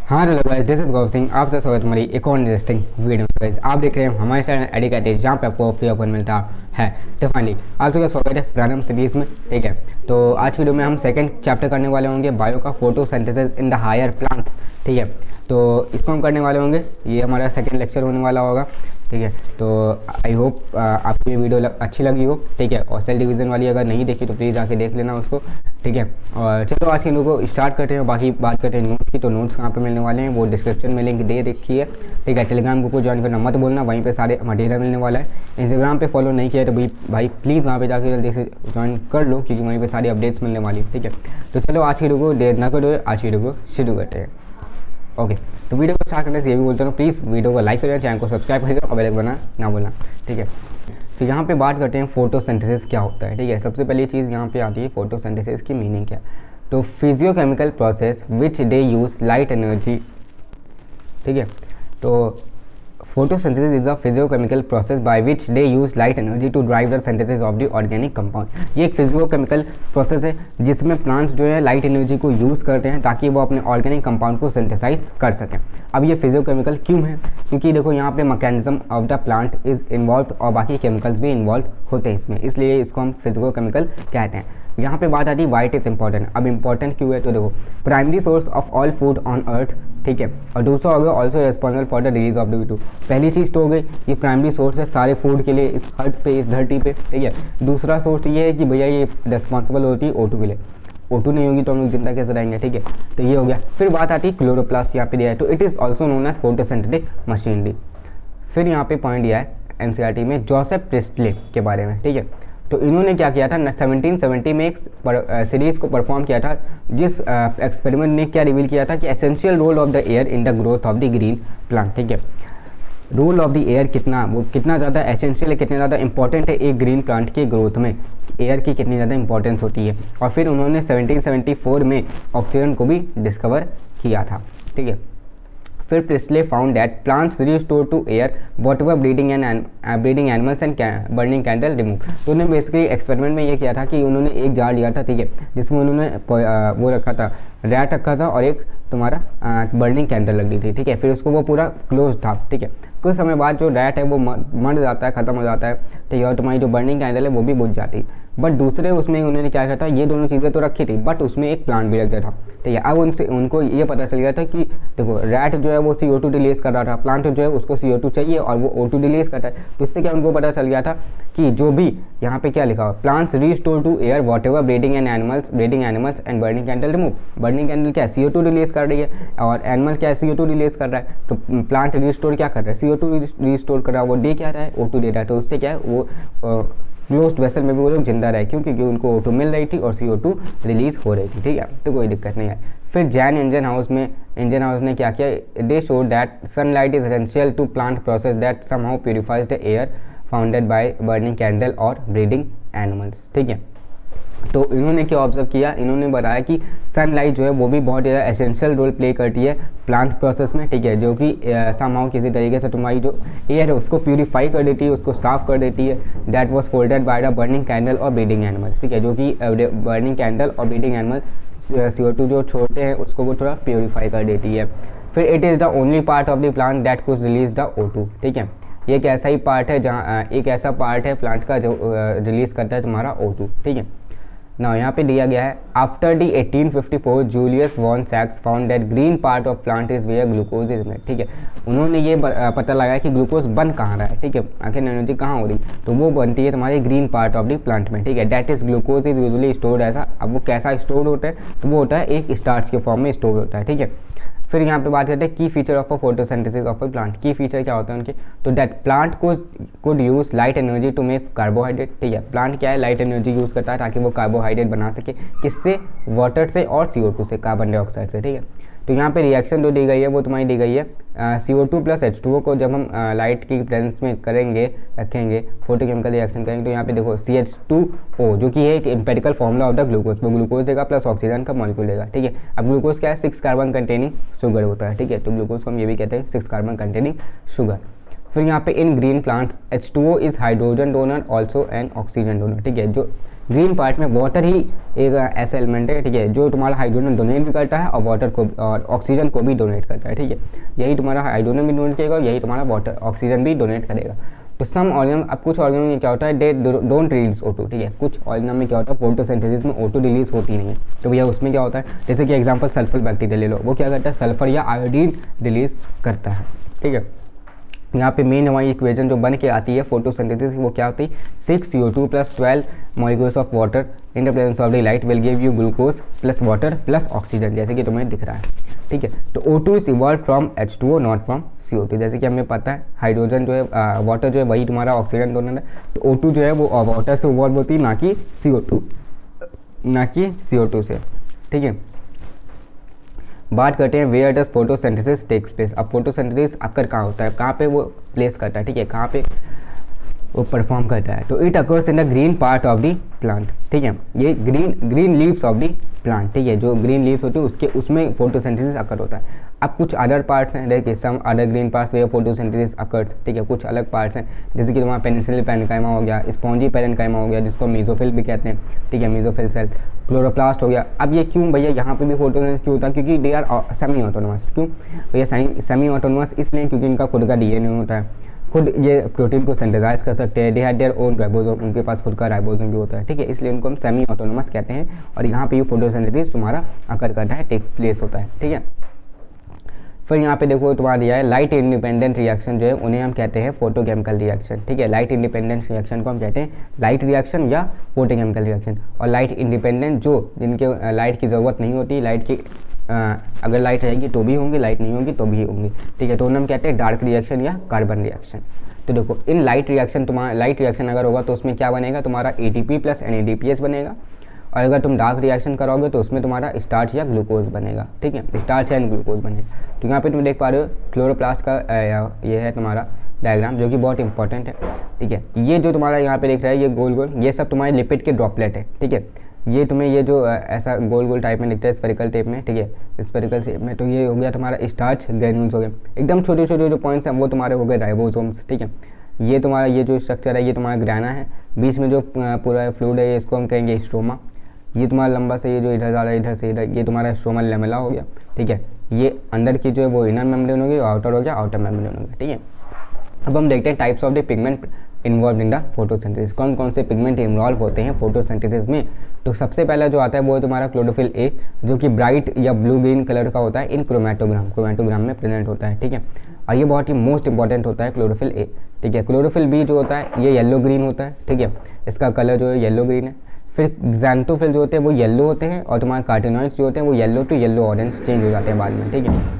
हाँ hello guys, this is Gaurav Singh. आप सब स्वागत हमारी एक और इंटरेस्टिंग वीडियो में। गाइस आप देख रहे हैं हमारे चैनल एडिकेटेड, जहाँ पे आपको फ्री ऑफ मिलता है। तो फाइनली आप सबका स्वागत है प्रारंभ सीरीज में। ठीक है, तो आज वीडियो में हम सेकंड चैप्टर करने वाले होंगे, बायो का photosynthesis in the higher plants. ठीक है, तो इसको हम करने वाले होंगे, ये हमारा सेकंड लेक्चर होने वाला होगा। ठीक है, तो आई होप आपको ये वीडियो अच्छी लगी हो। ठीक है, और सेल डिवीज़न वाली अगर नहीं देखी तो प्लीज़ आके देख लेना उसको। ठीक है, और चलो आज के वीडियो को स्टार्ट करते हैं। बाकी बात करते हैं नोट्स की, तो नोट्स कहाँ पे मिलने वाले हैं वो डिस्क्रिप्शन में लिंक दे रखी है। ठीक है, टेलीग्राम ग्रुप को ज्वाइन करना मत बोलना, वहीं पे सारे मटेरियल मिलने वाला है। इंस्टाग्राम पे फॉलो नहीं किया तो भाई प्लीज़ वहाँ पे जाकर जल्दी से ज्वाइन कर लो, क्योंकि वहीं पे सारी अपडेट्स मिलने वाली है। ठीक है, तो चलो आज की वीडियो को देर ना करो, आज की वीडियो को शुरू करते हैं। ओके, तो वीडियो को स्टार्ट करने से ये भी बोलता हूँ, प्लीज़ वीडियो को लाइक करें, चैनल को सब्सक्राइब करें और बेल आइकन बना ना बोलना। ठीक है, तो यहाँ पे बात करते हैं फोटोसिंथेसिस क्या होता है। ठीक है, सबसे पहली चीज़ यहाँ पे आती है फोटोसिंथेसिस की मीनिंग क्या है। तो physiochemical process which they use light energy. ठीक है, तो photosynthesis is a physiochemical process by which they use light energy to drive the synthesis of the organic compound। ये एक फिजियोकेमिकल प्रोसेस है जिसमें प्लांट्स जो है लाइट एनर्जी को यूज़ करते हैं ताकि वो अपने ऑर्गेनिक कंपाउंड को सिंथेसाइज कर सकें। अब ये फिजियोकेमिकल क्यों है? क्योंकि देखो यहाँ पे mechanism of the plant is involve और बाकी केमिकल्स भी इन्वॉल्व होते हैं इसमें, इसलिए इसको हम फिजियोकेमिकल कहते हैं। यहाँ पे बात आती है वाइट इज इंपॉर्टेंट। अब इंपॉर्टेंट क्यों है? तो देखो, primary source of all food on earth. ठीक है, और दूसरा हो गया also responsible for the release of the O2। पहली चीज़ तो हो गई, ये प्राइमरी सोर्स है सारे फूड के लिए इस अर्थ पे, इस धरती पे। ठीक है, दूसरा सोर्स ये है कि भैया ये रिस्पॉन्सिबल होती है O2 के लिए। O2 नहीं होगी तो हम लोग जिंदा कैसे रहेंगे? ठीक है, तो ये हो गया। फिर बात आती है क्लोरोप्लास्ट, यहाँ पे दिया है, तो it is also known as photosynthetic machinery. फिर यहाँ पे पॉइंट दिया है NCERT में जोसेफ प्रिस्टले के बारे में। ठीक है, तो इन्होंने क्या किया था, 1770 में एक सीरीज को परफॉर्म किया था, जिस एक्सपेरिमेंट ने क्या रिवील किया था कि essential role of the air in the growth of the green plant. ठीक है, रोल ऑफ द एयर कितना ज़्यादा एसेंशियल है, कितना ज़्यादा इंपॉर्टेंट है एक ग्रीन प्लांट के ग्रोथ में, एयर की कितनी ज़्यादा इंपॉर्टेंस होती है। और फिर उन्होंने 1774 में ऑक्सीजन को भी डिस्कवर किया था। ठीक है, फिर Priestley found that plants restore to air whatever breathing animals and burning candle remove. तो उन्होंने बेसिकली एक्सपेरिमेंट में ये किया था कि उन्होंने एक जार लिया था, ठीक है, जिसमें उन्होंने वो रखा था, रैट रखा था और एक तुम्हारा बर्निंग कैंडल लग रही थी। ठीक है, फिर उसको वो पूरा क्लोज था। ठीक है, कुछ समय बाद जो रैट है वो मर जाता है, ख़त्म हो जाता है। ठीक है, और तुम्हारी जो बर्निंग कैंडल है वो भी बुझ जाती है। बट दूसरे उसमें उन्होंने क्या किया था, ये दोनों चीज़ें तो रखी थी, बट उसमें एक प्लांट भी रख दिया था। ठीक है, अब उनको ये पता चल गया था कि देखो रैट जो है वो CO2 रिलीज कर रहा था, प्लांट जो है उसको CO2 चाहिए और वो O2 रिलीज करता है। तो इससे क्या उनको पता चल गया था कि जो भी यहाँ पे क्या लिखा हुआ, plants restore to air whatever breathing animals and burning candle remove. Burning candle क्या है, CO2 रिलीज कर रही है, और एनिमल क्या है, CO2 रिलीज कर रहा है। तो प्लांट रिस्टोर क्या कर रहा है, CO2 रिस्टोर कर रहा है, वो दे क्या रहा है, O2 दे रहा है। तो उससे क्या है, वो क्लोज्ड वेसल में भी वो लोग जिंदा रहे, क्योंकि उनको O2 मिल रही थी और CO2 रिलीज हो रही थी। ठीक है, तो कोई दिक्कत नहीं है। फिर जैन इंजन हाउस ने क्या किया, they show that sunlight is essential to plant process that somehow purifies the air founded by burning candle और ब्रीडिंग एनिमल्स। ठीक है, तो इन्होंने क्या ऑब्जर्व किया, इन्होंने बताया कि सनलाइट जो है वो भी बहुत ज़्यादा एसेंशियल रोल प्ले करती है प्लांट प्रोसेस में। ठीक है, जो कि समहाउ किसी तरीके से तुम्हारी जो एयर है उसको प्यूरिफाई कर देती है, उसको साफ कर देती है। That was folded by the burning candle और ब्रीडिंग एनिमल्स। ठीक है, जो कि बर्निंग कैंडल और ब्रीडिंग एनिमल CO2 जो छोड़ते हैं उसको वो थोड़ा प्योरीफाई कर देती है। फिर it is the only part of the plant that could release the O2। ठीक है, ये एक ऐसा ही पार्ट है जहाँ एक ऐसा पार्ट है प्लांट का जो रिलीज करता है तुम्हारा O2। ठीक है, ना यहाँ पे दिया गया है, आफ्टर दी 1854 जूलियस वॉन सैक्स found that green part of plant is where glucose is made. ठीक है, उन्होंने ये पता लगाया कि ग्लूकोज बन कहाँ रहा है। ठीक है, आखिर एनर्जी कहाँ हो रही, तो वो बनती है तुम्हारे green part of the plant में। ठीक है, that is glucose is usually stored ऐसा। अब वो कैसा स्टोर होता है, तो वो होता है एक स्टार्च के फॉर्म में स्टोर होता है। ठीक है, फिर यहाँ पे बात करते हैं key feature of a photosynthesis of a plant. Key feature क्या होता है उनके, तो that plant could use light energy to make carbohydrate. ठीक है, प्लांट क्या है, लाइट एनर्जी यूज़ करता है ताकि वो कार्बोहाइड्रेट बना सके, किससे, वाटर से और CO2 से, कार्बन डाइऑक्साइड से। ठीक है, तो यहाँ पे रिएक्शन जो दी गई है वो तुम्हारी दी गई है CO2 प्लस H2O को जब हम लाइट की प्रेजेंस में रखेंगे फोटोकेमिकल रिएक्शन करेंगे, तो यहाँ पे देखो CH2O जो कि है एक empirical formula of the glucose, वो ग्लूकोज देगा प्लस ऑक्सीजन का मॉलिक्यूल देगा। ठीक है, अब ग्लूकोज क्या है, 6 कार्बन कंटेनिंग शुगर होता है। ठीक है, तो ग्लूकोज को हम ये भी कहते हैं 6 कार्बन कंटेनिंग शुगर। फिर यहाँ पे इन green plants H2O is hydrogen donor also and oxygen donor. ठीक है, जो ग्रीन पार्ट में वाटर ही एक ऐसा एलिमेंट है, ठीक है, जो तुम्हारा हाइड्रोजन डोनेट भी करता है और वाटर को और ऑक्सीजन को भी डोनेट करता है, ठीक है। यही तुम्हारा हाइड्रोजन भी डोनेट करेगा और यही तुम्हारा वाटर ऑक्सीजन भी डोनेट करेगा। तो सम ऑर्गेनिज्म, अब कुछ ऑर्गेनिज्म में क्या होता है, दे डोंट रिलीज O2, ठीक है। कुछ ऑर्गेनिज्म में क्या होता है, फोटोसिंथेसिस में O2 रिलीज होती नहीं है। तो भैया उसमें क्या होता है, जैसे कि एग्जांपल सल्फर बैक्टीरिया ले लो, वो क्या करता है, सल्फर या आयोडीन रिलीज करता है, ठीक है। यहाँ पे मेन हमारी इक्वेशन जो बन के आती है फोटोसिंथेसिस, वो क्या होती है, 6 CO2 + 12 molecules of water in the presence of the light will give you glucose plus water plus oxygen, जैसे कि तुम्हें दिख रहा है, ठीक है। तो O2 is evolve from H2O not from CO2, जैसे कि हमें पता है हाइड्रोजन जो है वाटर जो है वही तुम्हारा ऑक्सीजन डोनर है। तो O2 जो है वो वाटर से इवॉल्व होती है, ना कि CO2 से, ठीक है। बात करते हैं where does photosynthesis takes place. अब फोटोसिंथेसिस अक्कर कहाँ होता है, कहाँ पे वो प्लेस करता है, ठीक है, कहाँ पे वो परफॉर्म करता है। तो it occurs in the green part of the plant, ठीक है, ये green leaves of the plant, ठीक है, जो ग्रीन लीव्स होती है उसमें फोटोसिंथेसिस अकर होता है। अब कुछ अदर पार्ट्स हैं, देखिए some other green parts where photosynthesis occurs, ठीक है, कुछ अलग पार्ट्स हैं, जैसे कि तुम्हारा पेनिसिलिन पैरेन्काइमा हो गया, स्पॉन्जी पैरेन्काइमा हो गया, जिसको मेसोफिल भी कहते हैं, ठीक है, मेसोफिल सेल, क्लोरोप्लास्ट हो गया। अब ये क्यों भैया यहाँ पे भी फोटोसिंथेसिस क्यों होता है, क्योंकि दे आर सेमी ऑटोनोमस। क्यों भैया सेमी ऑटोनोमस, इसलिए क्योंकि इनका खुद का DNA होता है, खुद ये प्रोटीन को सिंथेसाइज कर सकते हैं, they have their own ribosome, उनके पास खुद का राइबोसोम भी होता है, ठीक है, इसलिए उनको हम सेमी ऑटोनोमस कहते हैं। और यहाँ पे ये फोटोसिंथेसिस तुम्हारा अकर करता है, टेक प्लेस होता है, ठीक है। फिर यहाँ पे देखो तुम्हारा दिया है लाइट इंडिपेंडेंट रिएक्शन जो है उन्हें हम कहते हैं फोटोकेमिकल रिएक्शन, ठीक है। लाइट इंडिपेंडेंट रिएक्शन को हम कहते हैं लाइट रिएक्शन या फोटोकेमिकल रिएक्शन। और लाइट इंडिपेंडेंट जो जिनके लाइट की ज़रूरत नहीं होती, लाइट की अगर लाइट रहेगी तो भी होंगी, लाइट नहीं होगी तो भी होंगी, ठीक है, तो उन्हें हम कहते हैं डार्क रिएक्शन या कार्बन रिएक्शन। तो देखो इन लाइट रिएक्शन, तुम्हारा लाइट रिएक्शन अगर होगा तो उसमें क्या बनेगा, तुम्हारा ATP + NADPH बनेगा। और अगर तुम डार्क रिएक्शन करोगे तो उसमें तुम्हारा स्टार्च या ग्लूकोज बनेगा, ठीक है, स्टार्च एंड ग्लूकोज बनेगा। तो यहाँ पे तुम देख पा रहे हो क्लोरोप्लास्ट का ये है तुम्हारा डायग्राम, जो कि बहुत इंपॉर्टेंट है, ठीक है। ये जो तुम्हारा यहाँ पे देख रहा है ये गोल गोल, ये सब तुम्हारे लिपिड के ड्रॉपलेट है, ठीक है। ये तुम्हें ये जो ऐसा गोल गोल टाइप में दिखता है स्फेरिकल टाइप में, ठीक है, स्फेरिकल शेप में, तो ये हो गया तुम्हारा स्टार्च ग्रेन्यूल्स हो गए। एकदम छोटे छोटे जो पॉइंट्स हैं वो तुम्हारे हो गए राइबोसोम्स, ठीक है। ये तुम्हारा ये जो स्ट्रक्चर है ये तुम्हारा ग्राना है, बीच में जो पूरा फ्लूइड है इसको हम कहेंगे स्ट्रोमा। ये तुम्हारा लंबा से ये जो इधर जा रहा है इधर से इधर, ये तुम्हारा स्ट्रोमल लेमेला हो गया, ठीक है। ये अंदर की जो है वो इनर मेम्ब्रेन होगी, आउटर हो गया आउटर मेम्ब्रेन हो गया, ठीक है। अब हम देखते हैं types of the pigment involve in the photosynthesis, कौन कौन से पिगमेंट इन्वॉल्व होते हैं फोटोसिंथेसिस में। तो सबसे पहला जो आता है वो है तुम्हारा क्लोरोफिल A, जो कि ब्राइट या ब्लू ग्रीन कलर का होता है इन क्रोमैटोग्राम में प्रेजेंट होता है, ठीक है। और ये बहुत ही मोस्ट इंपॉर्टेंट होता है क्लोरोफिल A, ठीक है। क्लोरोफिल B जो होता है ये येलो ग्रीन होता है, ठीक है, इसका कलर जो है येलो ग्रीन है। फिर ज़ैंथोफिल जो होते हैं वो येलो होते हैं, और तुम्हारे कार्टिनॉइड्स जो होते हैं वो yellow to yellow orange change हो जाते हैं बाद में, ठीक है।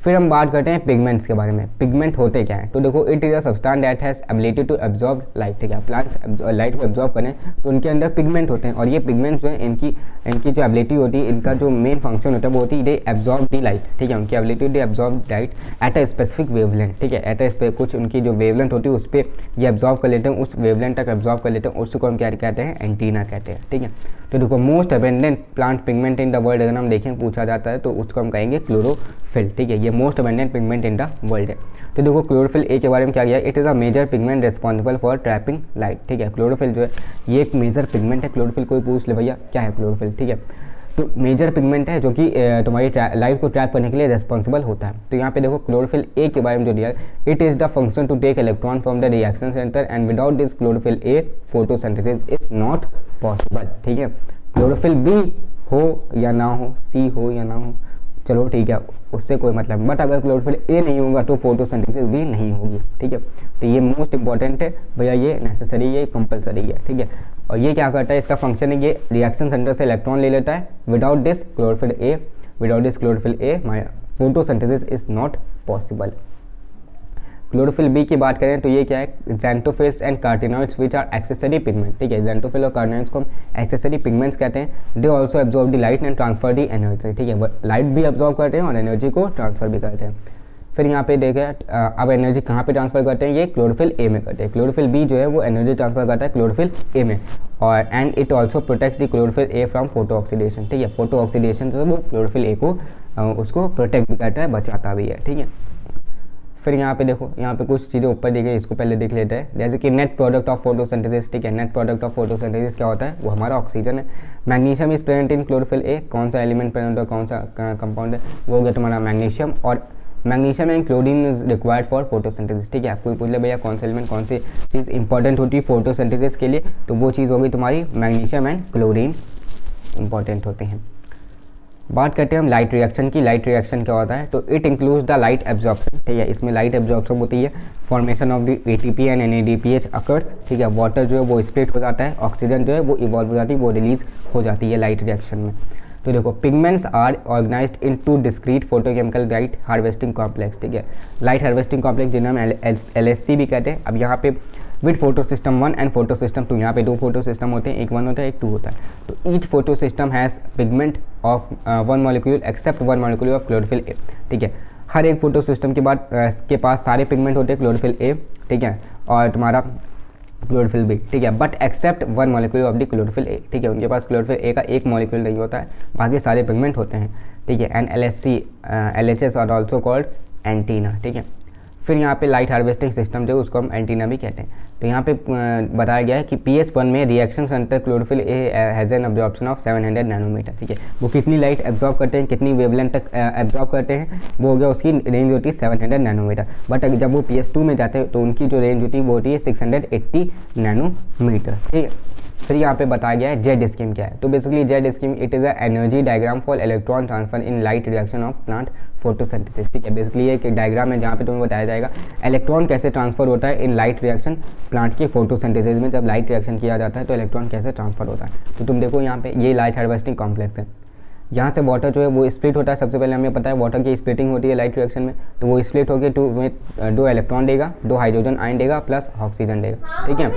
फिर हम बात करते हैं पिगमेंट्स के बारे में। पिगमेंट होते क्या हैं, तो देखो it is a substance that has ability to absorb light, ठीक है। प्लांट्स लाइट को एब्जॉर्ब करें तो उनके अंदर पिगमेंट होते हैं, और ये पिगमेंट्स जो है इनकी जो एबिलिटी होती है, इनका जो मेन फंक्शन होता है वो होती है दे एब्जॉर्ब दी लाइट, ठीक है। उनकी ability they absorb light at a specific wavelength, ठीक है, एट अ कुछ उनकी जो वेवलेंथ होती है उस पर ये एब्जॉर्ब कर लेते हैं, उस वेवलेंथ तक एब्जॉर्ब कर लेते हैं, उसको हम क्या कहते हैं, एंटीना कहते हैं, ठीक है। तो देखो most abundant plant pigment in the world अगर हम देखें पूछा जाता है तो उसको हम कहेंगे क्लोरोफिल, ठीक है, ये most abundant pigment in the world है। तो देखो क्लोरोफिल A के बारे में क्या किया, it is a major pigment responsible for trapping light, ठीक है। क्लोरोफिल जो है ये एक मेजर पिगमेंट है। क्लोरोफिल कोई पूछ ले भैया क्या है क्लोरोफिल, ठीक है, तो मेजर पिगमेंट है जो कि तुम्हारी लाइट को ट्रैप करने के लिए रिस्पॉन्सिबल होता है। तो यहाँ पे देखो क्लोरोफिल A के बारे में जो दिया है, it is the function to take electron from the reaction centre and without this chlorophyll A photosynthesis is not possible, ठीक है। क्लोरोफिल B हो या ना हो, C हो या ना हो, चलो ठीक है, उससे कोई मतलब, बट अगर क्लोरोफिल A नहीं होगा तो फोटोसिंथेसिस भी नहीं होगी, ठीक है। तो ये मोस्ट इंपॉर्टेंट है भैया, ये नेसेसरी है, कंपलसरी है, ठीक है। और ये क्या करता है, इसका फंक्शन है ये रिएक्शन सेंटर से इलेक्ट्रॉन ले लेता है। Without this chlorophyll A my photosynthesis is not possible. Chlorophyll B की बात करें तो ये क्या है, xanthophylls and carotenoids which are accessory pigment, ठीक है। ज़ैंथोफिल और कार्टिनॉइड्स को हम एक्सेसरी पिगमेंट्स कहते हैं। They also absorb the light and transfer the energy, ठीक है, वो लाइट भी एब्जॉर्ब करते हैं और एनर्जी को ट्रांसफर भी करते हैं। फिर यहाँ पे देखें अब एनर्जी कहाँ पे ट्रांसफर करते हैं, ये क्लोरोफिल A में करते हैं। क्लोरोफिल B जो है वो एनर्जी ट्रांसफर करता है क्लोरोफिल A में, और and it also protects the chlorophyll A from photo oxidation, ठीक है। फोटो ऑक्सीडेशन तो वो क्लोरोफिल A को उसको प्रोटेक्ट भी करता है, बचाता भी है, ठीक है। फिर यहाँ पे देखो, यहाँ पे कुछ चीज़ें ऊपर दी गई, इसको पहले देख लेते हैं। जैसे कि नेट प्रोडक्ट ऑफ फोटोसिंथेसिस, ठीक है, नेट प्रोडक्ट ऑफ फोटोसिंथेसिस क्या होता है, वो हमारा ऑक्सीजन है। Magnesium is present in chlorophyll A, कौन सा एलिमेंट प्रेजेंट है, कौन सा कंपाउंड है, वो हो गया तुम्हारा मैग्नीशियम। और magnesium and chlorine is required for photosynthesis, ठीक है। आपको पूछ ले भैया कौन सा एलिमेंट, कौन सी चीज़ इंपॉर्टेंट होती है फोटोसिंथेसिस के लिए, तो वो चीज़ होगी तुम्हारी मैग्नीशियम एंड क्लोरीन इंपॉर्टेंट होते हैं। बात करते हैं हम लाइट रिएक्शन की। लाइट रिएक्शन क्या होता है, तो it includes the light absorption, ठीक है। इसमें लाइट एब्जॉर्प्शन होती है, formation of the ATP and NADPH occurs, ठीक है। वाटर जो है वो स्प्लिट हो जाता है, ऑक्सीजन जो है वो इवॉल्व हो जाती है, वो रिलीज हो जाती है लाइट रिएक्शन में। तो देखो, pigments are organised in 2 discrete photochemical light harvesting complex, ठीक है। लाइट हार्वेस्टिंग कॉम्प्लेक्स जिन्हें हम LHC भी कहते हैं। अब यहाँ पे with photo system 1 and photo system 2, यहाँ पे 2 फोटो सिस्टम होते हैं, एक 1 होता है, एक 2 होता है। तो each photo system has pigment of 1 molecule except 1 molecule of chlorophyll A, ठीक है। हर एक फोटो सिस्टम के पास सारे पिगमेंट होते हैं क्लोरोफिल ए, ठीक है, और तुम्हारा क्लोरोफिल बी, ठीक है, but except 1 molecule of the chlorophyll A, ठीक है। उनके पास क्लोरोफिल ए का एक मॉलिक्यूल नहीं होता है, बाकी सारे पिगमेंट होते हैं, ठीक है। And LHS are also called antenna, ठीक है। फिर यहाँ पे लाइट हार्वेस्टिंग सिस्टम जो है उसको हम एंटीना भी कहते हैं। तो यहाँ पे बताया गया है कि PS1 में reaction centre chlorophyll a has an absorption of 700 nanometre, ठीक है। वो कितनी लाइट एब्जॉर्ब करते हैं, कितनी वेवलेंथ तक एब्जॉर्ब करते हैं, वो हो गया उसकी रेंज होती है 700 नैनोमीटर। बट जब वो PS2 में जाते हैं तो उनकी जो रेंज होती है वो होती है 680 नैनोमीटर, ठीक है। फिर यहाँ पे बताया गया है जेड स्कीम क्या है। तो basically Z scheme it is a energy diagram for electron transfer in light reaction of plant photosynthesis, ठीक है। बेसिकली ये एक डायग्राम है जहाँ पे तुम्हें बताया जाएगा इलेक्ट्रॉन कैसे ट्रांसफर होता है इन लाइट रिएक्शन प्लांट के फोटोसिंथेसिस में। जब लाइट रिएक्शन किया जाता है तो इलेक्ट्रॉन कैसे ट्रांसफर होता है। तो तुम देखो यहाँ पे ये लाइट हार्वेस्टिंग कॉम्प्लेक्स है, यहाँ से वाटर जो है वो स्प्लिट होता है। सबसे पहले हमें पता है वाटर की स्प्लिटिंग होती है लाइट रिएक्शन में, तो वो स्प्लिट होकर 2 इलेक्ट्रॉन देगा, 2 हाइड्रोजन आयन देगा प्लस ऑक्सीजन देगा, ठीक है,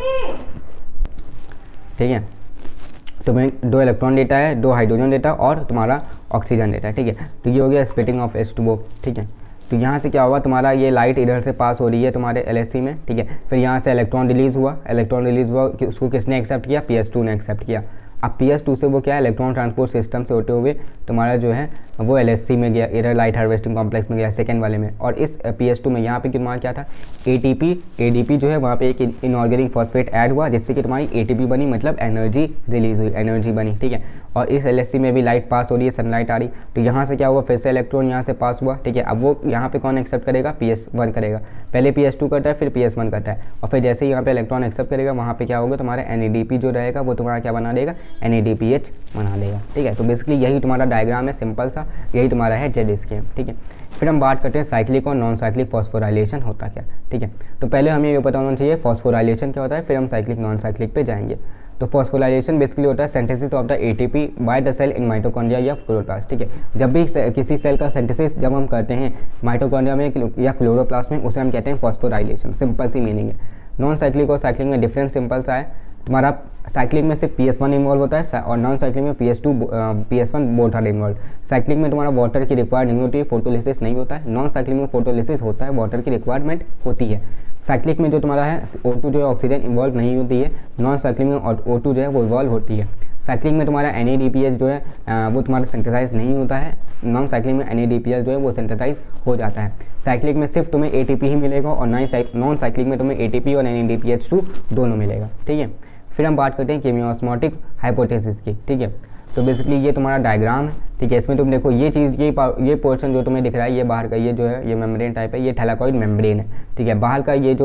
ठीक है। तो मैं 2 इलेक्ट्रॉन देता है, 2 हाइड्रोजन देता है और तुम्हारा ऑक्सीजन देता है, ठीक है। तो ये हो गया स्प्लिटिंग ऑफ H2O, ठीक है। तो यहाँ से क्या हुआ, तुम्हारा ये लाइट इधर से पास हो रही है तुम्हारे LHC में, ठीक है। फिर यहाँ से इलेक्ट्रॉन रिलीज हुआ, कि उसको किसने एक्सेप्ट किया, PS2 ने एक्सेप्ट किया। अब PS2 से वो क्या है, इलेक्ट्रॉन ट्रांसपोर्ट सिस्टम से होते हुए तुम्हारा जो है वो LHC में गया, इधर लाइट हार्वेस्टिंग कॉम्प्लेक्स में गया सेकेंड वाले में। और इस PS2 में यहाँ पे तुम्हारा क्या था, ADP जो है वहाँ पे एक इनऑर्गेनिक फॉस्फेट ऐड हुआ जिससे कि तुम्हारी ATP बनी, मतलब एनर्जी रिलीज हुई, एनर्जी बनी, ठीक है। और इस LHC में भी लाइट पास हो रही है, सनलाइट आ रही, तो यहाँ से क्या हुआ, फिर से इलेक्ट्रॉन यहाँ से पास हुआ, ठीक है। अब वो यहाँ पे कौन एक्सेप्ट करेगा, PS1 करेगा। पहले PS2 करता है, फिर PS1 करता है, और फिर जैसे ही यहाँ पे इलेक्ट्रॉन एक्सेप्ट करेगा वहाँ पे क्या होगा, तुम्हारा NADP जो रहेगा वो तुम्हारा क्या बना देगा, NADPH बना देगा, ठीक है। तो बेसिकली यही तुम्हारा डायग्राम है, सिंपल सा, यही तुम्हारा है जेड स्कीम, ठीक है। फिर हम बात करते हैं साइक्लिक और नॉन साइक्लिक फॉस्फोराइलेशन होता क्या, ठीक है। तो पहले हमें ये पता होना चाहिए फॉस्फोराइलेशन क्या होता है, फिर हम साइक्लिक नॉन साइक्लिक पे जाएंगे। तो फॉस्फोराइलेशन बेसिकली होता है synthesis of the ATP by the cell in mitochondria या क्लोरोप्लास्ट, ठीक है। जब भी किसी सेल का सिंथेसिस जब हम करते हैं माइटोकॉन्ड्रिया में या क्लोरोप्लास्ट में, उसे हम कहते हैं फॉस्फोराइलेशन, सिंपल सी मीनिंग है। नॉन साइक्लिक और साइक्लिक में डिफरेंस सिंपल सा है, तुम्हारा साइक्लिक में सिर्फ PS1 इन्वॉल्व होता है और नॉन साइक्लिक में PS1 both are involve. Cyclic में तुम्हारा वाटर की रिक्वायर्ड नहीं होती है, फोटोलिसिस नहीं होता है। नॉन साइक्लिक में फोटोलिसिस होता है, वाटर की रिक्वायरमेंट होती है। साइक्लिक में जो तुम्हारा है O2 जो है ऑक्सीजन इन्वॉल्व नहीं होती है, नॉन साइक्लिक में O2 जो है वो इन्वॉल्व होती है। साइक्लिक में तुम्हारा NADPH जो है वो तुम्हारा सिंथेसाइज नहीं होता है, नॉन साइक्लिक में NADPH जो है वो सिंथेसाइज हो जाता है। साइक्लिक में सिर्फ तुम्हें ATP ही मिलेगा और नॉन साइक्लिक में तुम्हें ATP और NADPH2 दोनों मिलेगा, ठीक है। फिर हम बात करते हैं केमियोस्मोटिक हाइपोथेसिस की, ठीक है। तो बेसिकली ये तुम्हारा डायग्राम है, ठीक है। इसमें तुम देखो ये चीज़ ये पोर्शन जो तुम्हें दिख रहा है, ये बाहर का ये जो है ये मेम्ब्रेन टाइप है, ये थैलाकॉइड मेम्ब्रेन है, ठीक है। बाहर का ये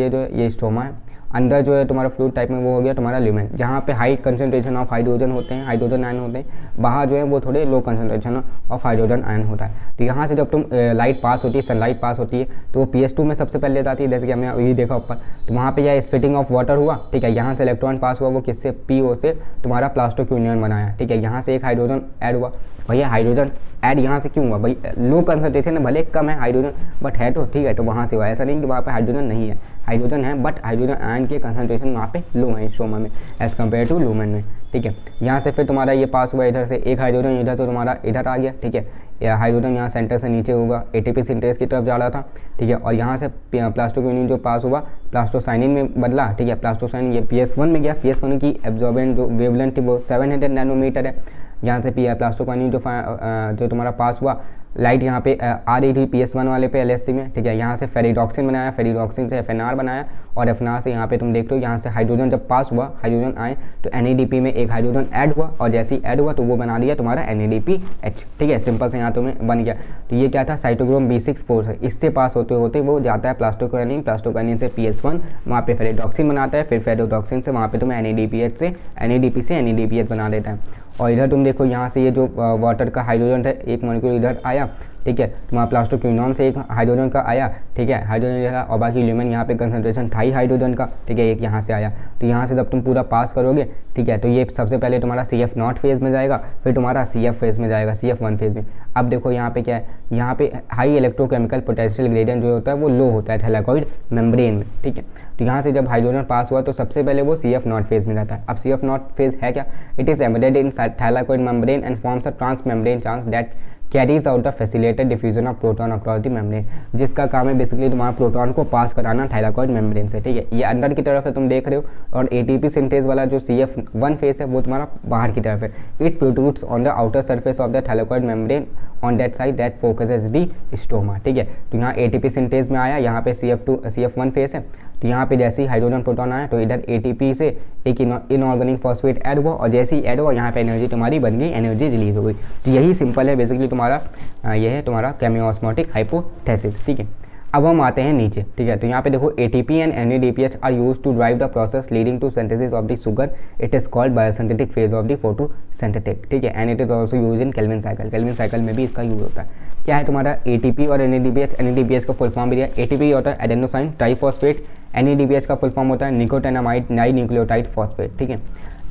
जो है स्ट्रोमा है, अंदर जो है तुम्हारा फ्लूइड टाइप में वो हो गया तुम्हारा ल्यूमेन, जहाँ पे हाई कंसंट्रेशन ऑफ हाइड्रोजन होते हैं, हाइड्रोजन आयन होते हैं। बाहर जो है वो थोड़े low concentration of hydrogen ion होता है। तो यहाँ से जब तुम लाइट पास होती है, सनलाइट पास होती है, तो वो PS2 में सबसे पहले जाती है, जैसे कि हमने अभी देखा ऊपर। तो वहाँ पे यह स्प्लिटिंग ऑफ वाटर हुआ, ठीक है। यहाँ से इलेक्ट्रॉन पास हुआ, वो किससे, PO से तुम्हारा प्लास्टिक यूनियन बनाया, ठीक है। यहाँ से एक हाइड्रोजन ऐड हुआ, भैया हाइड्रोजन ऐड यहाँ से क्यों हुआ, भाई लो कंसंट्रेशन है, भले कम है हाइड्रोजन बट है तो, ठीक है। तो वहाँ से हुआ, ऐसा नहीं कि वहाँ पे हाइड्रोजन नहीं है, हाइड्रोजन है बट हाइड्रोजन आयन के कंसंट्रेशन वहाँ पे लो है स्ट्रोमा में एज कम्पेयर टू लूमेन में, ठीक है। यहाँ से फिर तुम्हारा ये पास हुआ इधर से, एक हाइड्रोजन इधर तो तुम्हारा इधर आ गया, ठीक है। या हाइड्रोजन यहाँ सेंटर से नीचे होगा, ATP सिंथेसिस की तरफ जा रहा था, ठीक है। और यहाँ से प्लास्टिक यूनियन जो पास हुआ प्लास्टोसाइनिन में बदला, ठीक है। प्लास्टोसाइनिन ये PS1 में गया, PS1 की एब्जॉर्बेंट जो वेवलेंथ थी वो 700 नैनोमीटर है। यहाँ से प्लास्टोकाइनिन जो तुम्हारा पास हुआ लाइट यहाँ पे आ रही थी PS1 वाले पे LSC में, ठीक है। यहाँ से फेरिडॉक्सिन बनाया, फेरिडॉक्सिन से FNR बनाया और FNR से यहाँ पे तुम देख लो यहाँ से हाइड्रोजन जब पास हुआ, हाइड्रोजन आए तो NADP में एक हाइड्रोजन ऐड हुआ और जैसे ही ऐड हुआ तो वो बना दिया तुम्हारा NADPH, ठीक है। सिंपल से यहाँ तुम्हें बन गया। तो ये क्या था, साइटोक्रोम B6 फोर्स है, इससे पास होते होते वो जाता है प्लास्टोकाइनिन, प्लास्टोकाइनिन से PS1, वहाँ पे फेरिडॉक्सिन बनाता है, फिर फेरिडॉक्सिन से वहाँ पे तुम्हें NADP से NADPH बना देता है। और इधर तुम देखो यहाँ से ये जो वाटर का हाइड्रोजन है एक मॉलिक्यूल इधर आया, ठीक है। तुम्हारा प्लास्टोक्विनोन से एक हाइड्रोजन का आया, ठीक है, हाइड्रोजन जैसा, और बाकी ल्यूमेन यहाँ पे कंसंट्रेशन था ही हाइड्रोजन का, ठीक है, एक यहाँ से आया। तो यहाँ से जब तुम पूरा पास करोगे, ठीक है, तो ये सबसे पहले तुम्हारा CF0 फेज में जाएगा, फिर तुम्हारा CF फेज में जाएगा, CF1 फेज में। अब देखो यहाँ पे क्या है, यहाँ पे हाई इलेक्ट्रोकेमिकल पोटेंशियल ग्रेडियंट जो होता है वो लो होता है थैलाकॉइड मेम्ब्रेन में, ठीक है। तो यहाँ से जब हाइड्रोजन पास हुआ तो सबसे पहले वो CF0 फेज में जाता है। अब CF0 फेज है क्या, it is embedded in thylakoid membrane and forms a trans membrane chance that carries out the facilitated diffusion of proton across the membrane, जिसका काम है बेसिकली तुम्हारा प्रोटॉन को पास कराना थाइलाकॉइड मेम्ब्रेन से, ठीक है। ये अंदर की तरफ है तुम देख रहे हो, और ATP सिंथेज वाला जो CF1 फेज है वो तुम्हारा बाहर की तरफ है। It protrudes on the outer surface of the thylakoid membrane on that side that focuses the stoma, ठीक है। तो यहाँ ATP सिंथेज में आया, यहाँ पे CF1 फेज है। तो यहाँ पे जैसे ही हाइड्रोजन प्रोटॉन आया तो इधर ATP से एक इनऑर्गेनिक फॉस्फेट ऐड हुआ, और जैसे ही ऐड हुआ यहाँ पे एनर्जी तुम्हारी बन गई, एनर्जी रिलीज हो गई। तो यही सिंपल है बेसिकली तुम्हारा, ये है तुम्हारा केमियोस्मोटिक हाइपोथेसिस, ठीक है। अब हम आते हैं नीचे, ठीक है। तो यहाँ पे देखो ATP and NADPH are use to drive the process leading to synthesis of the sugar, it is called biosynthetic phase of the photosynthetic, ठीक है। And it is also use in Calvin cycle, Calvin cycle में भी इसका use होता है। क्या है तुम्हारा ATP और NADPH का फुल फॉर्म भी दिया। ATP होता है एडेनोसाइन ट्राइफॉस्फेट, NADPH का फुल फॉर्म होता है निकोटिनामाइड नाइ न्यूक्लियोटाइड फॉस्फेट, ठीक है।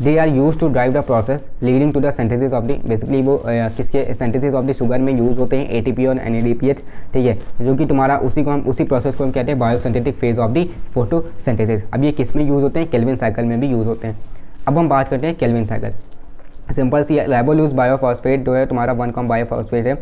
They are use to drive the process leading to the synthesis of the, basically वो किसके सिंथेसिस ऑफ द शुगर में यूज होते हैं ATP और NADPH, ठीक है, जो कि तुम्हारा उसी प्रोसेस को हम कहते हैं biosynthetic phase of the photosynthesis. अब ये किस में यूज होते हैं, केल्विन साइकिल में भी यूज होते हैं। अब हम बात करते हैं केल्विन साइकिल। सिंपल सी राइबोल्यूस बायोफॉस्फेट जो है तुम्हारा 1 बायोफॉस्फेट है,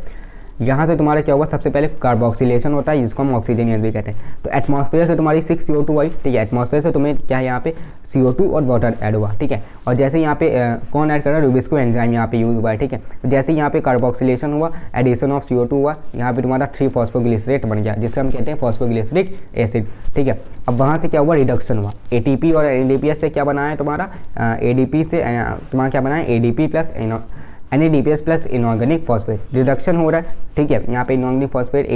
यहाँ से तुम्हारा क्या हुआ, सबसे पहले कार्बोक्सिलेशन होता है जिसको हम ऑक्सीजन भी कहते हैं। तो एटमॉस्फेयर से तुम्हारी 6 CO2 आई, ठीक है। एटमॉस्फेयर से तुम्हें क्या है यहाँ पे CO2 और वाटर ऐड हुआ, ठीक है। और जैसे यहाँ पे कौन ऐड कर रहा है, रूबिस्को एंजाइम यहाँ पे यूज हुआ है, ठीक है। तो जैसे यहाँ पे कार्बोक्सिलेशन हुआ, एडिशन ऑफ CO2 हुआ, यहाँ पे तुम्हारा 3-फॉस्फोग्लिसरेट बन गया जिससे हम कहते हैं फॉस्फोग्लिसरिक एसिड, ठीक है। अब वहाँ से क्या हुआ, रिडक्शन हुआ। ATP और NADPH से क्या बना है तुम्हारा, ADP से तुम्हारा क्या बना है, ADP plus NADPH plus inorganic phosphate, reduction हो रहा है, ठीक है। यहाँ पे इनऑर्गेनिक फॉस्फेट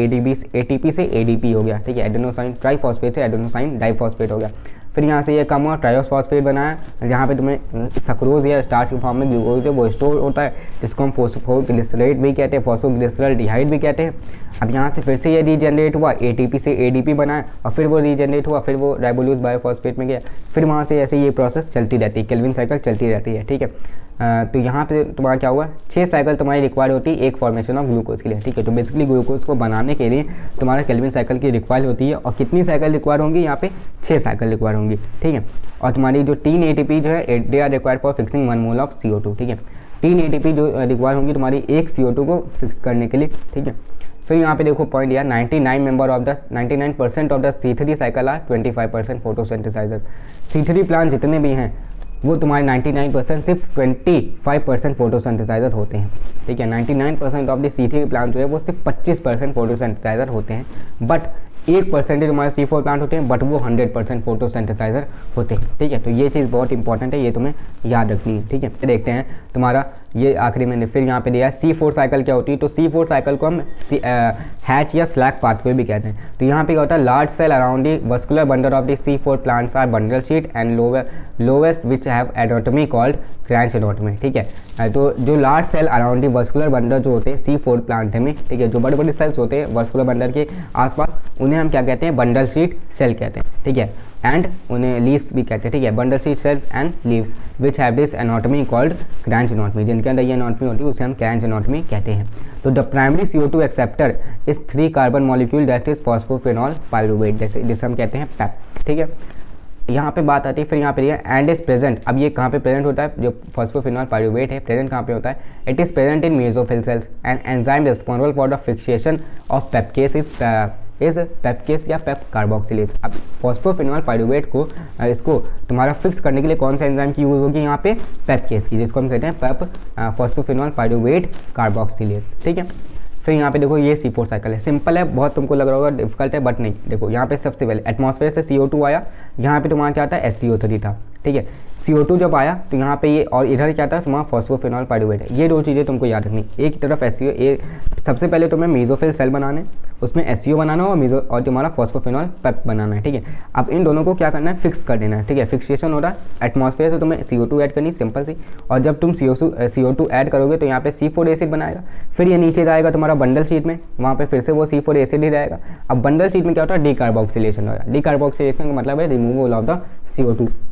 ATP से ADP हो गया, ठीक है। एडेनोसाइन ट्राइफॉस्फेट से एडेनोसाइन डाइफॉस्फेट हो गया। फिर यहाँ से ये कम हुआ, ट्रायोसफॉस्फेट बनाया, जहाँ पे तुम्हें सक्रोज या स्टार्च के फॉर्म में ग्लूकोज है वो स्टोर होता है, जिसको हम फॉस्फोग्लिसरेट भी कहते हैं, फॉस्फोग्लिसरल्डिहाइड भी कहते हैं। अब यहाँ से फिर से ये रीजनरेट हुआ, ATP से ADP बनाया, और फिर वो रीजनरेट हुआ, फिर वो राइबोल्यूस बायोफॉस्फेट में गया, फिर वहाँ से ऐसे ये प्रोसेस चलती रहती है, केल्विन साइकिल चलती रहती है, ठीक है। तो यहाँ पे तुम्हारा क्या हुआ, 6 साइकिल तुम्हारी रिक्वायर्ड होती है एक फॉर्मेशन ऑफ ग्लूकोज के लिए, ठीक है। तो बेसिकली ग्लूकोज को बनाने के लिए तुम्हारा केल्विन साइकिल की रिक्वायर्ड होती है, और कितनी साइकिल रिक्वायर होंगी, यहाँ पे 6 साइकिल रिक्वायर होंगी, ठीक है। और तुम्हारी जो 3 ATP जो है they are required for fixing 1 mole of CO2, ठीक है। 3 ATP जो रिक्वायर होंगी तुम्हारी एक CO2 को फिक्स करने के लिए, ठीक है। फिर यहाँ पे देखो पॉइंट दिया, 99% of the C3 cycle are 25% photosynthesizer. C3 plant जितने भी हैं वो तुम्हारे 99% सिर्फ 25% फोटोसिंथेसाइजर होते हैं, ठीक है। 99% ऑफ द C3 प्लांट जो है वो सिर्फ 25% फोटोसिंथेसाइजर होते हैं, बट 1% तुम्हारे C4 प्लांट होते हैं, बट वो 100% फोटोसिंथेसाइजर होते हैं, ठीक है। तो ये चीज़ बहुत इंपॉर्टेंट है, ये तुम्हें याद रखनी है, ठीक है। देखते हैं तुम्हारा ये आखिरी में फिर यहाँ पे दिया C4 साइकिल क्या होती है। तो C4 साइकिल को हम हैच या स्लैक पाथवे भी कहते हैं। तो यहाँ पे क्या होता है, large cell around the vascular bundle of the C4 plants are bundle sheath and lowest which have anatomy called Kranz anatomy, ठीक है। तो जो large cell around the vascular bundle जो होते हैं C4 प्लांट में, ठीक है, जो बड़े बड़े सेल्स होते हैं वस्कुलर बंडल के आसपास, उन्हें हम क्या कहते हैं, बंडल शीट सेल कहते हैं, ठीक है। एंड उन्हें लीव्स भी कहते हैं, ठीक है। Bundle sheath cell and leaves which have this anatomy called Kranz anatomy, जिनके अंदर ये एनाटॉमी होती है उसे हम क्रांच एनाटॉमी कहते हैं। तो the primary CO2 acceptor is 3 carbon molecule that is phosphoenol pyruvate, जैसे हम कहते हैं पैप, ठीक है। यहाँ पे बात आती है, फिर यहाँ पे एंड इज प्रेजेंट। अब ये कहाँ पे प्रेजेंट होता है, जो फॉस्फोफिनॉल पाइरुवेट है प्रेजेंट कहाँ पे होता है, it is present in mesophyll cells and enzyme responsible for the fixation of peptase is is PEPcase या पेप कार्बोक्सिलेज। अब फॉस्फोफिनॉल पाइरुवेट को इसको तुम्हारा फिक्स करने के लिए कौन सा एंजाइम की यूज़ होगी यहाँ पे, पेप्केस की, जिसको हम कहते हैं पेप फॉस्फोफिनॉल पाइरुवेट कार्बोक्सिलेज। ठीक है, फिर यहाँ पे देखो ये C4 साइकिल है, सिंपल है बहुत, तुमको लग रहा होगा डिफिकल्ट है, बट नहीं। देखो यहाँ पे सबसे पहले एटमॉस्फेयर से CO2 आया, यहाँ पे तुम्हारा क्या आता है SCO3 था। ठीक है, CO2 जब आया तो यहाँ पे ये, और इधर क्या था तुम्हारा फॉस्फोफिनॉल पाइरुवेट है। ये दो चीज़ें तुमको याद रखनी, एक की तरफ SCO, सबसे पहले तुम्हें मेसोफिल सेल बनाने, उसमें SCO बनाना और तुम्हारा फॉस्फोफिनॉल पेप बनाना है। ठीक है, अब इन दोनों को क्या करना है, फिक्स कर देना है। ठीक है, फिक्सेशन हो रहा है, एटमॉस्फेयर से तुम्हें CO2 ऐड करनी, सिंपल सी, और जब तुम CO2 ऐड करोगे तो यहाँ पे C4 एसिड बनाएगा, फिर ये नीचे जाएगा तुम्हारा बंडल शीट में, वहाँ पे फिर से वो C4 एसिड ही रहेगा। अब बंडल शीट में क्या होता है, डीकार्बोक्सिलेशन हो रहा है। डीकार्बोक्सिलेशन का मतलब है रिमूवल ऑफ द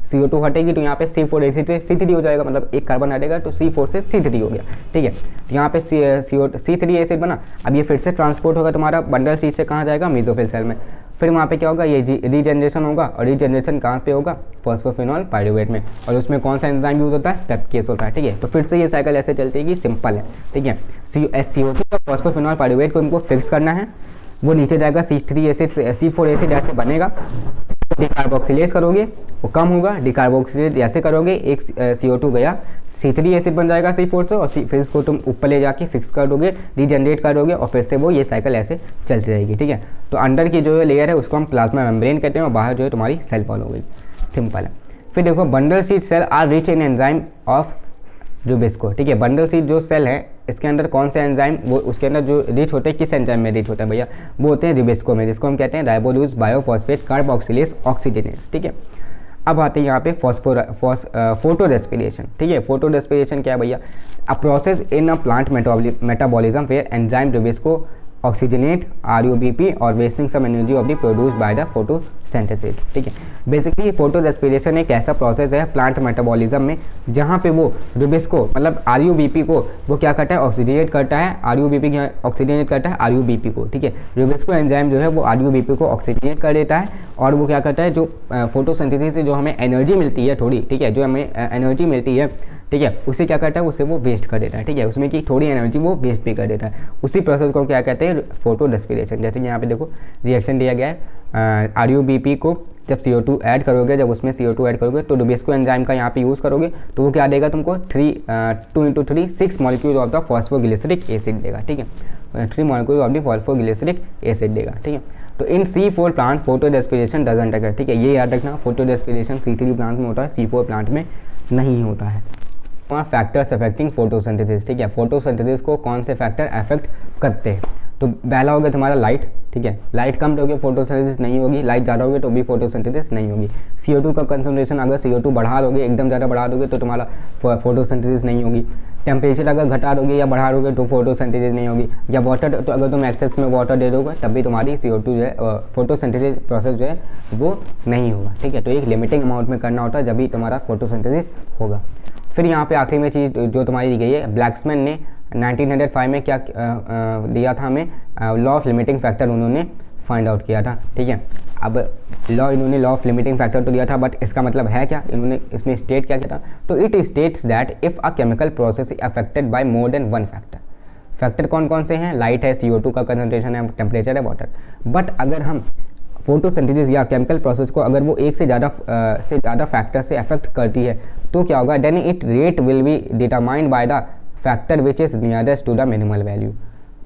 CO2 हटेगी तो यहाँ पे C4 एसिड से C3 हो जाएगा, मतलब एक कार्बन हटेगा तो C4 से C3 हो गया। ठीक है, तो यहाँ पे C3 एसिड बना। अब ये फिर से ट्रांसपोर्ट होगा तुम्हारा बंडल शीट से कहाँ जाएगा, मेसोफिल सेल में, फिर वहाँ पे क्या होगा, ये रीजनरेशन होगा, और रीजनरेशन कहाँ पे होगा, फॉस्फोफिनॉल पाइरुवेट में, और उसमें कौन सा एंजाइम यूज होता है, पेप्केस होता है। ठीक है, तो फिर से ये साइकिल ऐसे चलती है कि सिंपल है। ठीक है, SCO2 का फॉस्फोफिनॉल पाइरुवेट को इनको फिक्स करना है, वो नीचे जाएगा C3 एसिड से C4 एसिड ऐसे बनेगा, डिकार्बोक्सिलेज करोगे वो कम होगा, डिकार्बोक्सिलेज ऐसे करोगे एक CO2 गया, C3 एसिड बन जाएगा C4 से, और फिर इसको तुम ऊपर ले जाके फिक्स कर दोगे, रीजनरेट कर दोगे, और फिर से वो ये साइकिल ऐसे चलती रहेगी। ठीक है, तो अंदर की जो लेयर है उसको हम प्लाज्मा मेम्ब्रेन कहते हैं, और बाहर जो है तुम्हारी सेल वॉल हो गई, सिंपल है। फिर देखो bundle sheath cell are rich in enzyme of rubisco. ठीक है, बंडल शीट जो सेल है इसके अंदर कौन से एंजाइम, वो उसके अंदर जो रिच होते हैं, किस एंजाइम में रिच होता है भैया, वो होते हैं रुबिस्को में, जिसको हम कहते हैं राइबोल्यूज बायोफॉस्फेट कार्बोक्सिलेज ऑक्सीजनेज। ठीक है, अब आते हैं यहाँ पे फोटो रेस्पिरेशन। ठीक है, फोटो रेस्पिरेशन क्या है भैया, a process in a plant metabolism where enzyme rubisco oxygenate RUBP और wasting some energy of the produce by the photosynthesis. ठीक है, बेसिकली फोटो रेस्पिरेशन एक ऐसा प्रोसेस है प्लांट मेटाबॉलिज्म में जहाँ पे वो रुबिस्को मतलब RUBP को वो क्या करता है, ऑक्सीजनेट करता है, RUBP ऑक्सीजनेट करता है RUBP को। ठीक है, रुबिस्को एंजाइम जो है वो RUBP को ऑक्सीजनेट कर देता है, और वो क्या करता है, जो फोटोसिंथेसिस से जो हमें एनर्जी मिलती है थोड़ी, ठीक है, जो हमें एनर्जी मिलती है, ठीक है, उसे क्या करता है, उसे वो वेस्ट कर देता है। ठीक है, उसमें की थोड़ी एनर्जी वो वेस्ट भी कर देता है, उसी प्रोसेस को क्या कहते हैं, फोटो रेस्पिरेशन। जैसे कि यहाँ पे देखो रिएक्शन दिया गया है, RUBP को जब CO2 ऐड करोगे, जब उसमें CO2 ऐड करोगे तो रुबिस्को एंजाइम का यहाँ पे यूज़ करोगे तो वो क्या देगा तुमको 2 × 3 6 molecule of the phosphoglyceric acid देगा। ठीक है, 3 molecule of the phosphoglyceric acid देगा। ठीक है, तो इन C4 plant photorespiration doesn't occur. ठीक है, ये याद रखना, फोटो रेस्पिरेशन C3 प्लांट में होता है, C4 प्लांट में नहीं होता है। Factors affecting photosynthesis. ठीक है, फोटोसिंथेसिस को कौन से फैक्टर अफेक्ट करते हैं, तो पहला हो गया तुम्हारा लाइट। ठीक है, लाइट कम दोगे फोटोसिंथेसिस नहीं होगी, लाइट ज़्यादा होगी तो भी फोटोसिंथेसिस नहीं होगी। CO2 का कंसंट्रेशन अगर CO2 बढ़ा दोगे, एकदम ज़्यादा बढ़ा दोगे तो तुम्हारा फोटोसिंथेसिस नहीं होगी। टेम्परेचर अगर घटा दोगे या बढ़ा दोगे तो फोटोसिंथेसिस नहीं होगी। या वाटर, तो अगर तुम एक्सेस में वाटर दे दोगे तब भी तुम्हारी CO2 जो है फोटोसिंथेसिस प्रोसेस जो है वो नहीं होगा। ठीक है, तो एक लिमिटिंग अमाउंट में करना होता है जब भी तुम्हारा फोटोसिंथेसिस होगा। फिर यहाँ पे आखिरी में चीज़ जो तुम्हारी दी गई है, ब्लैक्समैन ने 1905 में क्या दिया था हमें, लॉ ऑफ लिमिटिंग फैक्टर उन्होंने फाइंड आउट किया था। ठीक है, अब इन्होंने लॉ ऑफ लिमिटिंग फैक्टर तो दिया था, बट इसका मतलब है क्या, इन्होंने इसमें स्टेट क्या किया था, तो it states that if a chemical process is affected by more than one factor. Factor कौन कौन से हैं, लाइट है, CO2 का कंसंट्रेशन है, टेम्परेचर है, वाटर। बट अगर हम फोटोसिंथेसिस या केमिकल प्रोसेस को अगर वो एक से ज़्यादा फैक्टर से अफेक्ट करती है तो क्या होगा, then it rate will be determined by the factor which is nearest to the minimal value.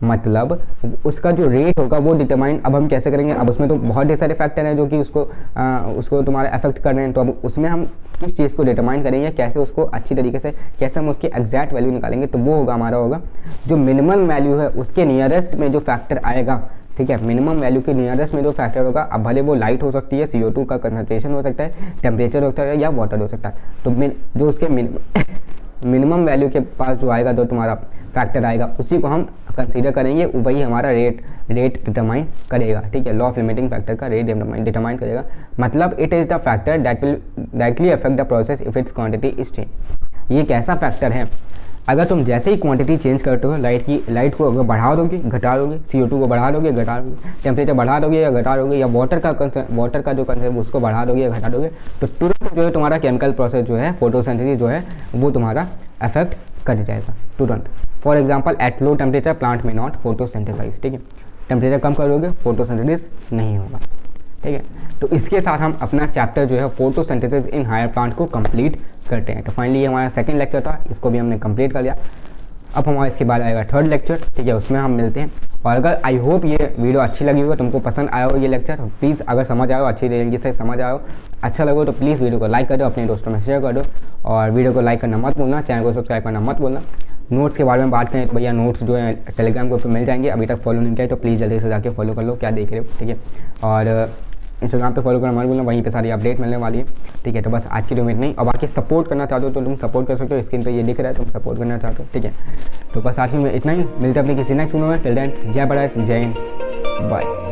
मतलब उसका जो रेट होगा वो डिटरमाइन, अब हम कैसे करेंगे, अब उसमें तो बहुत ढेर सारे फैक्टर हैं जो कि उसको तुम्हारे अफेक्ट कर रहे हैं, तो अब उसमें हम किस चीज़ को डिटरमाइन करेंगे, कैसे उसको अच्छी तरीके से कैसे हम उसकी एग्जैक्ट वैल्यू निकालेंगे, तो वो होगा हमारा होगा जो मिनिमम वैल्यू है उसके नियरेस्ट में जो फैक्टर आएगा। ठीक है, मिनिमम वैल्यू के नियरेस्ट में जो फैक्टर होगा, अब भले वो लाइट हो सकती है, CO2 का कंसंट्रेशन हो सकता है, टेम्परेचर हो सकता है, या वाटर हो सकता है, तो जो उसके मिनिमम वैल्यू के पास जो आएगा, जो तुम्हारा फैक्टर आएगा, उसी को हम कंसीडर करेंगे, वही हमारा रेट डिटरमाइन करेगा। ठीक है, लॉ ऑफ लिमिटिंग फैक्टर का रेट डिटरमाइन करेगा, मतलब it is the factor that will directly affect the process if it's quantity is change. ये एक ऐसा फैक्टर है, अगर तुम जैसे ही क्वांटिटी चेंज करते हो, लाइट को अगर बढ़ा दोगे, घटा दोगे, CO2 को बढ़ा दोगे, घटा दोगे, टेम्परेचर बढ़ा दोगे या घटा दोगे, या वाटर का जो कंसेप्ट उसको बढ़ा दोगे या घटा दोगे, तो तुरंत जो है तुम्हारा केमिकल प्रोसेस जो है, फोटोसिंथेसिस जो है वो तुम्हारा अफेक्ट कर जाएगा तुरंत। For example at low temperature plant में नॉट फोटोसिंथेसाइज। ठीक है, टेम्परेचर कम करोगे फोटोसिंथेसिस नहीं होगा। ठीक है, तो इसके साथ हम अपना चैप्टर जो है फोटोसिंथेसिस इन हायर प्लांट को कंप्लीट करते हैं। तो फाइनली ये हमारा सेकंड लेक्चर था, इसको भी हमने कंप्लीट कर लिया। अब हमारा इसके बाद आएगा थर्ड लेक्चर। ठीक है, उसमें हम मिलते हैं। और अगर आई होप ये वीडियो अच्छी लगी हो, तुमको पसंद आया हो ये लेक्चर, प्लीज़ अगर समझ आया हो, अच्छी तरीके से समझ आया हो, अच्छा लगे तो प्लीज़ वीडियो को लाइक कर दो, अपने दोस्तों में शेयर कर दो, और वीडियो को लाइक करना मत भूलना, चैनल को सब्सक्राइब करना मत भूलना। नोट्स के बारे में बात करें तो भैया नोट्स जो है टेलीग्राम ग्रुप पर मिल जाएंगे, अभी तक फॉलो नहीं किया तो प्लीज़ जल्दी से जाके फॉलो कर लो, क्या देख रहे हो। ठीक है, और इंस्टाग्राम पे फॉलो करना मत भूलना, वहीं पे सारी अपडेट मिलने वाली है। ठीक है, तो बस आज की वीडियो में इतना ही। और बाकी सपोर्ट करना चाहते हो तो तुम सपोर्ट कर सकते हो, स्क्रीन पे ये दिख रहा है, तुम सपोर्ट करना चाहते हो। ठीक है, तो बस आज की में इतना ही, मिलते हैं अपने किसी नेक्स्ट वीडियो में। टिल देन जय भारत, जय हिंद, बाय।